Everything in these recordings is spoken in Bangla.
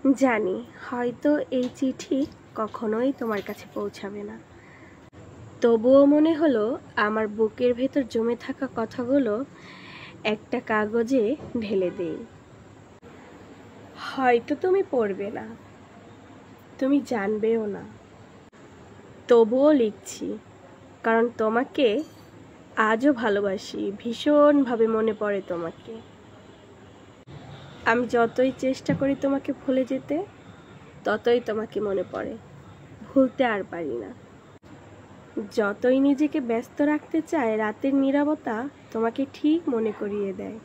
জানি হয়তো এই চিঠি কখনোই তোমার কাছে পৌঁছাবে না, তবুও মনে হলো আমার বুকের ভেতর জমে থাকা কথাগুলো একটা কাগজে ঢেলে দেই। হয়তো তুমি পড়বে না, তুমি জানবেও না, তবুও লিখছি, কারণ তোমাকে আজও ভালোবাসি, ভীষণভাবে মনে পড়ে তোমাকে। আমি যতই চেষ্টা করি তোমাকে ভুলে যেতে, ততই তোমাকে মনে পড়ে, ভুলতে আর পারি না। যতই নিজেকে ব্যস্ত রাখতে চায়, রাতের নীরবতা তোমাকে ঠিক মনে করিয়ে দেয়।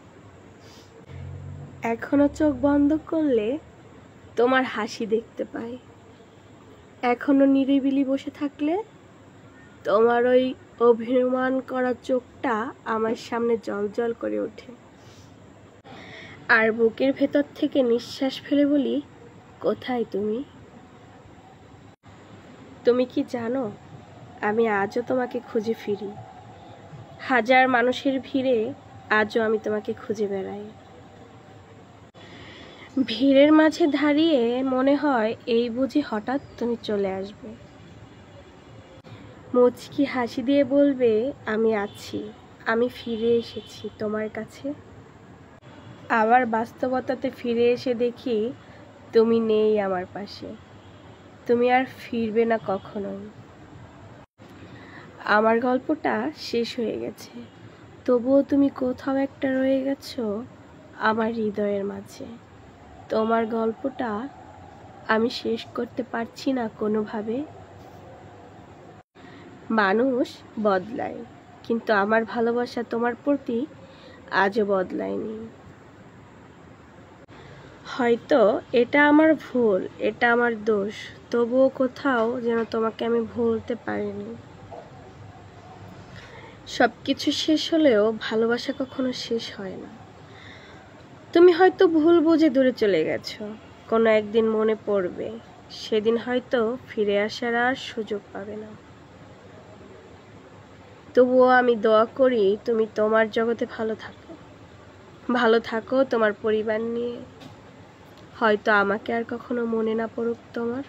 এখনো চোখ বন্ধ করলে তোমার হাসি দেখতে পাই, এখনো নিরিবিলি বসে থাকলে তোমার ওই অভিমান করা চোখটা আমার সামনে জ্বলজ্বল করে ওঠে। আর বুকের ভেতর থেকে নিঃশ্বাস ফেলে বলি, কোথায় তুমি? তুমি কি জানো, আমি আজও তোমাকে খুঁজে ফিরি, হাজার মানুষের ভিড়ে আজও আমি তোমাকে খুঁজে বেড়াই। ভিড়ের মাঝে দাঁড়িয়ে মনে হয় এই বুঝি হঠাৎ তুমি চলে আসবে, মুচকি হাসি দিয়ে বলবে, আমি আছি, আমি ফিরে এসেছি তোমার কাছে। আবার বাস্তবতাতে ফিরে এসে দেখি তুমি নেই আমার পাশে, তুমি আর ফিরবে না কখনোই। আমার গল্পটা শেষ হয়ে গেছে, তবুও তুমি কোথাও একটা রয়ে গেছো আমার হৃদয়ের মাঝে। তোমার গল্পটা আমি শেষ করতে পারছি না কোনোভাবে। মানুষ বদলায়, কিন্তু আমার ভালোবাসা তোমার প্রতি আজও বদলায়নি। হয়তো এটা আমার ভুল, এটা আমার দোষ, তবুও কোথাও যেন তোমাকে আমি ভুলতে পারিনি। সবকিছু শেষ হলেও ভালোবাসা কখনো শেষ হয় না। তুমি হয়তো ভুল বুঝে দূরে চলে গেছো, কোনো একদিন মনে পড়বে, সেদিন হয়তো ফিরে আসার আর সুযোগ পাবে না। তবুও আমি দোয়া করি তুমি তোমার জগতে ভালো থাকো তোমার পরিবার নিয়ে। হয়তো আমাকে আর কখনো মনে না পড়ুক তোমার।